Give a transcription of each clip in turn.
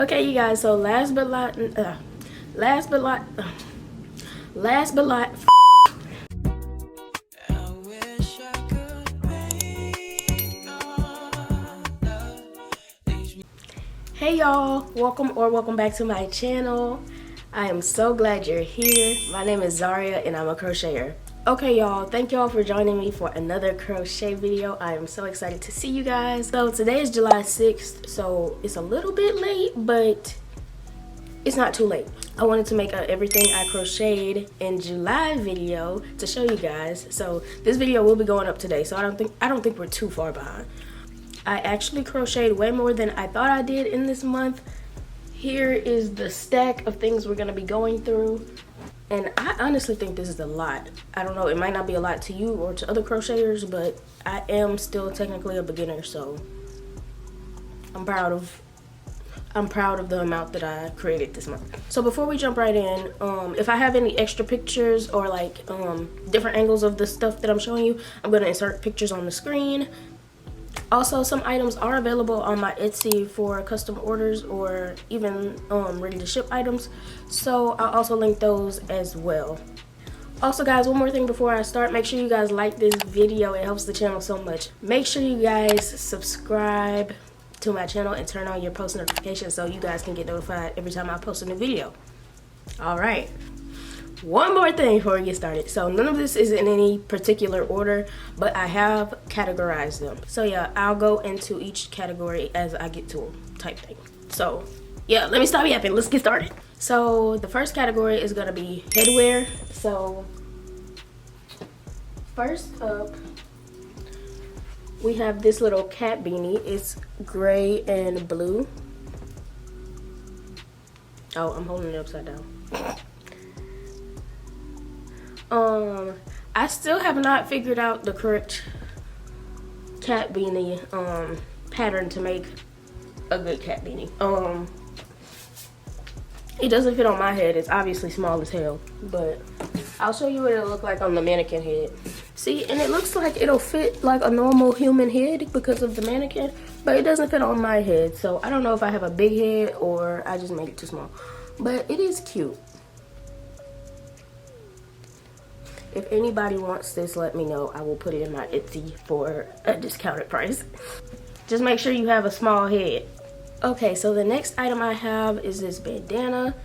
Okay, you guys, so last but not hey y'all, welcome back to my channel. I am so glad you're here. My name is Zaria and I'm a crocheter. Okay y'all, thank y'all for joining me for another crochet video. I am so excited to see you guys. So today is July 6th, so it's a little bit late, but it's not too late. I wanted to make a everything I crocheted in July video to show you guys. So this video will be going up today, so I don't think we're too far behind. I actually crocheted way more than I thought I did in this month. Here is the stack of things we're gonna be going through. And I honestly think this is a lot. I don't know, it might not be a lot to you or to other crocheters, but I am still technically a beginner, so I'm proud of the amount that I created this month. So before we jump right in, if I have any extra pictures or like different angles of the stuff that I'm showing you, I'm gonna insert pictures on the screen. Also, some items are available on my Etsy for custom orders or even ready to ship items. So I'll also link those as well. Also guys, one more thing before I start, make sure you guys like this video. It helps the channel so much. Make sure you guys subscribe to my channel and turn on your post notifications so you guys can get notified every time I post a new video. All right. One more thing before we get started. So none of this is in any particular order, but I have categorized them. So yeah, I'll go into each category as I get to them type thing. So yeah, let me stop yapping. Let's get started. So the first category is gonna be headwear. So first up, we have this little cat beanie. It's gray and blue. Oh, I'm holding it upside down. I still have not figured out the correct cat beanie pattern to make a good cat beanie. It doesn't fit on my head. It's obviously small as hell, but I'll show you what it'll look like on the mannequin head. See, and it looks like it'll fit like a normal human head because of the mannequin, but it doesn't fit on my head. So I don't know if I have a big head or I just made it too small, but it is cute. If anybody wants this, let me know. I will put it in my Etsy for a discounted price. Just make sure you have a small head. Okay, so the next item I have is this bandana.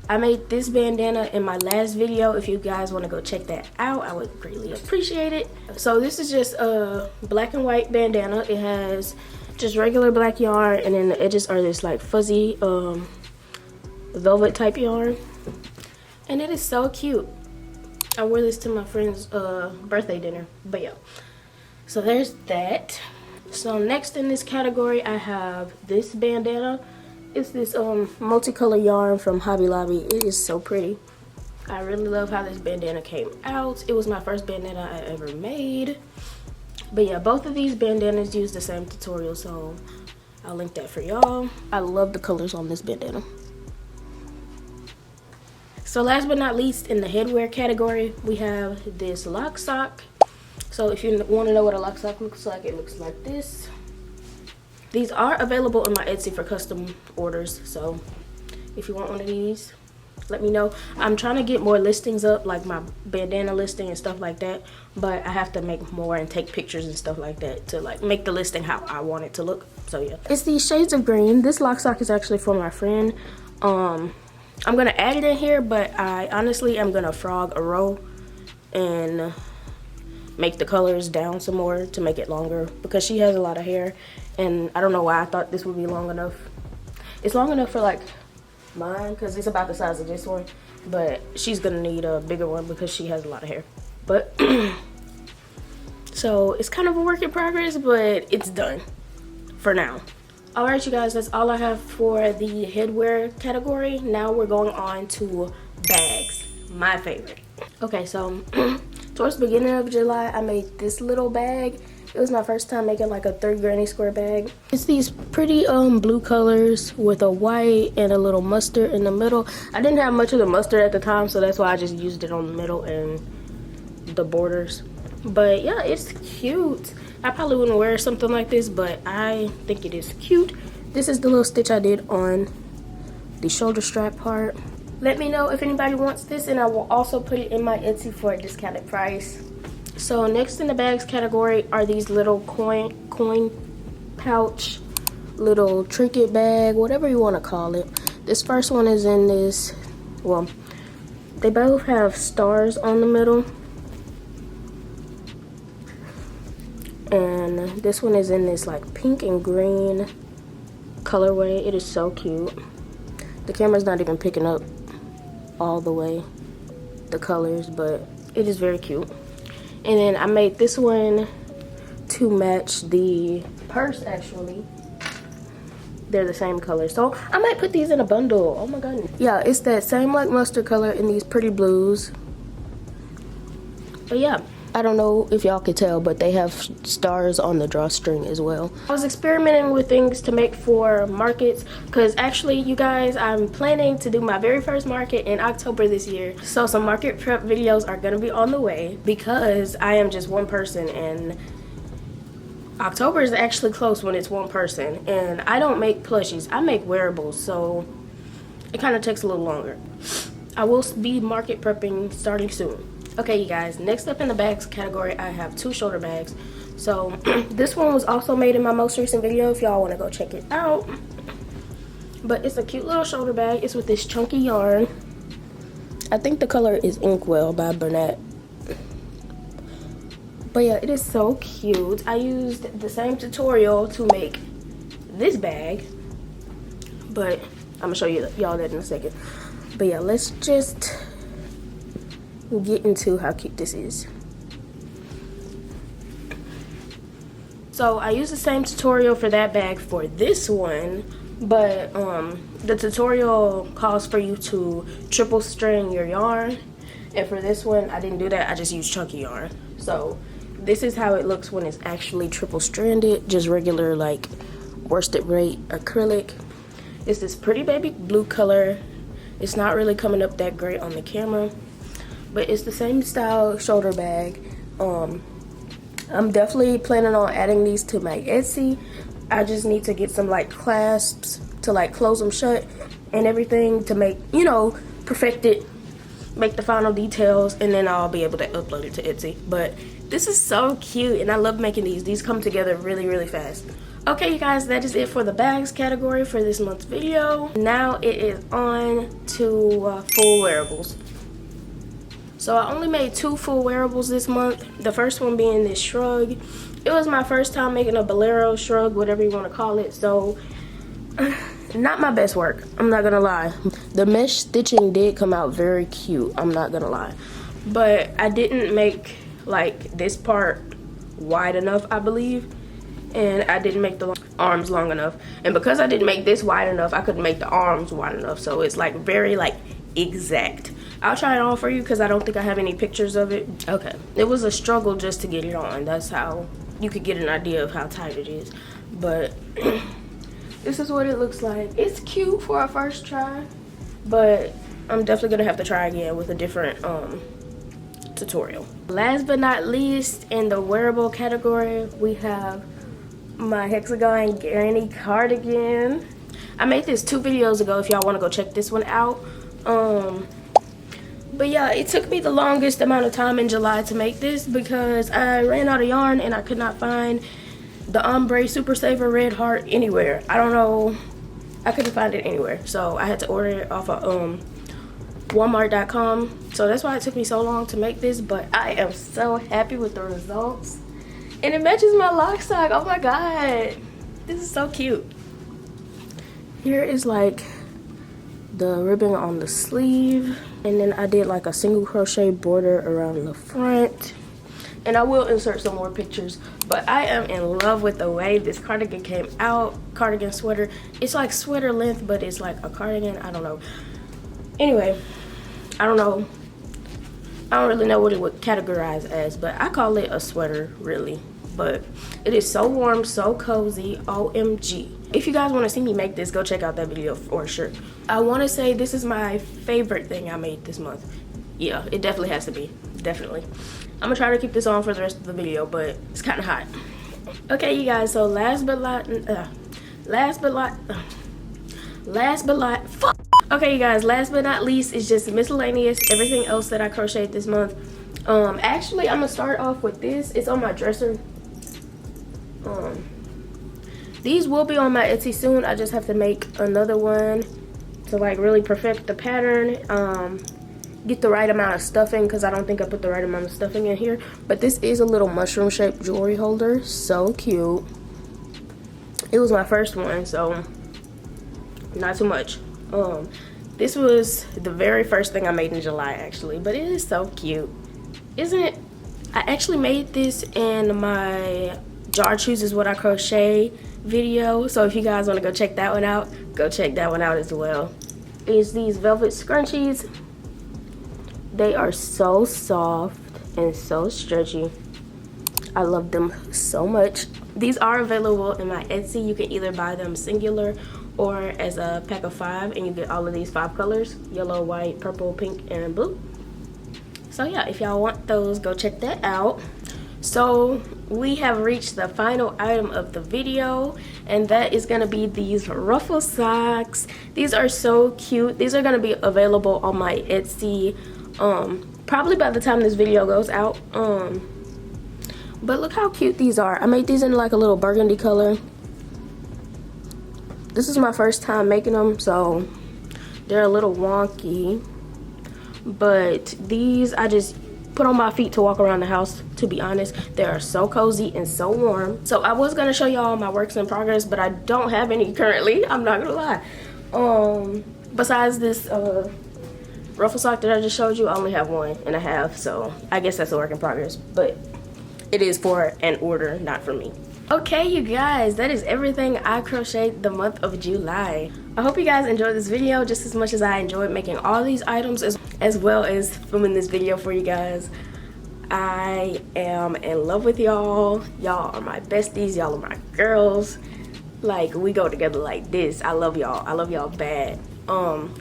I made this bandana in my last video. If you guys want to go check that out, I would greatly appreciate it. So this is just a black and white bandana. It has just regular black yarn, and then the edges are this like fuzzy velvet type yarn. And it is so cute. I wore this to my friend's birthday dinner, but yeah. So there's that. So next in this category, I have this bandana. It's this multicolor yarn from Hobby Lobby. It is so pretty. I really love how this bandana came out. It was my first bandana I ever made. But yeah, both of these bandanas use the same tutorial, so I'll link that for y'all. I love the colors on this bandana. So last but not least, in the headwear category, we have this lock sock. So if you want to know what a lock sock looks like, it looks like this. These are available on my Etsy for custom orders. So if you want one of these, let me know. I'm trying to get more listings up, like my bandana listing and stuff like that. But I have to make more and take pictures and stuff like that to like make the listing how I want it to look. So yeah. It's these shades of green. This lock sock is actually for my friend. I'm gonna add it in here, but I honestly am gonna frog a row and make the colors down some more to make it longer because she has a lot of hair and I don't know why I thought this would be long enough. It's long enough for like mine because it's about the size of this one, but she's gonna need a bigger one because she has a lot of hair. But so it's kind of a work in progress, but it's done for now. Alright you guys, that's all I have for the headwear category. Now we're going on to bags, my favorite. Okay, so towards the beginning of July, I made this little bag. It was my first time making like a 3 granny square bag. It's these pretty blue colors with a white and a little mustard in the middle. I didn't have much of the mustard at the time, so that's why I just used it on the middle and the borders. But yeah, it's cute. I probably wouldn't wear something like this, but I think it is cute This is the little stitch I did on the shoulder strap part. Let me know if anybody wants this, and I will also put it in my Etsy for a discounted price. So next in the bags category are these little coin pouch, little trinket bag, whatever you want to call it. This first one is in this, well, they both have stars on the middle. And this one is in this like pink and green colorway. It is so cute. The camera's not even picking up all the way the colors, but it is very cute. And then I made this one to match the purse. Actually, they're the same color, so I might put these in a bundle. Oh my goodness. Yeah, it's that same like mustard color in these pretty blues. But yeah, I don't know if y'all could tell, but they have stars on the drawstring as well. I was experimenting with things to make for markets, because actually, you guys, I'm planning to do my very first market in October this year. So some market prep videos are gonna be on the way, because I am just one person, and October is actually close when it's one person. And I don't make plushies, I make wearables, so it kind of takes a little longer. I will be market prepping starting soon. Okay, you guys, next up in the bags category, I have two shoulder bags. So this one was also made in my most recent video if y'all want to go check it out. But it's a cute little shoulder bag. It's with this chunky yarn. I think the color is Inkwell by Bernat. But yeah, it is so cute. I used the same tutorial to make this bag, but I'm gonna show y'all that in a second. But yeah, let's just get into how cute this is. So I used the same tutorial for that bag for this one, but the tutorial calls for you to triple string your yarn, and for this one I didn't do that. I just used chunky yarn. So this is how it looks when it's actually triple stranded, just regular like worsted weight acrylic. It's this pretty baby blue color. It's not really coming up that great on the camera, but it's the same style shoulder bag. I'm definitely planning on adding these to my Etsy. I just need to get some like clasps to like close them shut and everything to make, you know, perfect it, make the final details, and then I'll be able to upload it to Etsy. But this is so cute, and I love making these. These come together really fast. Okay, you guys, that is it for the bags category for this month's video. Now it is on to full wearables. So I only made 2 full wearables this month. The first one being this shrug. It was my first time making a bolero shrug, whatever you want to call it. So not my best work, I'm not gonna lie. The mesh stitching did come out very cute, I'm not gonna lie. But I didn't make like this part wide enough, I believe. And I didn't make the arms long enough. And because I didn't make this wide enough, I couldn't make the arms wide enough. So it's like very like exact. I'll try it on for you because I don't think I have any pictures of it. Okay, it was a struggle just to get it on. That's how you could get an idea of how tight it is. But this is what it looks like. It's cute for a first try, but I'm definitely gonna have to try again with a different tutorial. Last but not least, in the wearable category, we have my hexagon granny cardigan. I made this 2 videos ago if y'all want to go check this one out. But yeah, it took me the longest amount of time in July to make this because I ran out of yarn and I could not find the ombre super saver red heart anywhere. I don't know, I couldn't find it anywhere, so I had to order it off of Walmart.com. So that's why it took me so long to make this, but I am so happy with the results. And it matches my lock sock. Oh my god, this is so cute. Here is like the ribbon on the sleeve, and then I did like a single crochet border around the front, and I will insert some more pictures. But I am in love with the way this cardigan came out. Cardigan sweater, it's like sweater length, but it's like a cardigan. I don't know. Anyway, I don't really know what it would categorize as, but I call it a sweater really. But it is so warm, so cozy, OMG. If you guys want to see me make this, go check out that video for sure. I want to say this is my favorite thing I made this month. Yeah, it definitely has to be, definitely. I'm gonna try to keep this on for the rest of the video, but it's kind of hot. Okay, you guys, so last but last but okay, you guys, last but not least is just miscellaneous, everything else that I crocheted this month. Actually, I'm gonna start off with this. It's on my dresser. These will be on my Etsy soon. I just have to make another one to like really perfect the pattern, get the right amount of stuffing, because I don't think I put the right amount of stuffing in here. But this is a little mushroom shaped jewelry holder, so cute. It was my first one, so not too much. This was the very first thing I made in July, actually, but it is so cute, isn't it? I actually made this in my Jar Chooses What I Crochet video, so if you guys want to go check that one out, go check that one out as well. Is these velvet scrunchies. They are so soft and so stretchy. I love them so much. These are available in my Etsy. You can either buy them singular or as a pack of 5, and you get all of these 5 colors: yellow, white, purple, pink, and blue. So yeah, if y'all want those, go check that out. So we have reached the final item of the video, and that is going to be these ruffle socks. These are so cute. These are going to be available on my Etsy probably by the time this video goes out. But look how cute these are. I made these in like a little burgundy color. This is my first time making them, so they're a little wonky, but these I just put on my feet to walk around the house. To be honest, they are so cozy and so warm. So I was gonna show y'all my works in progress, but I don't have any currently, I'm not gonna lie. Besides this ruffle sock that I just showed you, I only have 1.5, so I guess that's a work in progress, but it is for an order, not for me. Okay, you guys, that is everything I crocheted the month of July. I hope you guys enjoyed this video just as much as I enjoyed making all these items, as well as filming this video for you guys. I am in love with y'all. Y'all are my besties. Y'all are my girls. Like, we go together like this. I love y'all. I love y'all bad.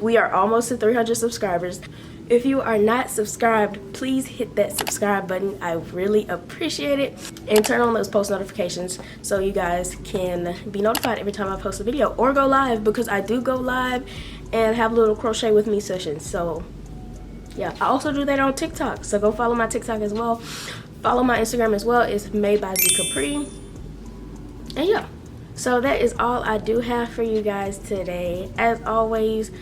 We are almost to 300 subscribers. If you are not subscribed, please hit that subscribe button. I really appreciate it. And turn on those post notifications so you guys can be notified every time I post a video or go live, because I do go live and have little crochet with me sessions. So yeah, I also do that on TikTok, so go follow my TikTok as well. Follow my Instagram as well. It's made by Z Capri. And yeah, so that is all I do have for you guys today. As always,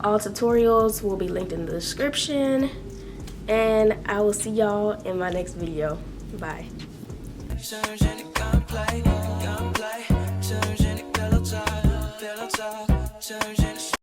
all tutorials will be linked in the description, and I will see y'all in my next video. Bye. Turn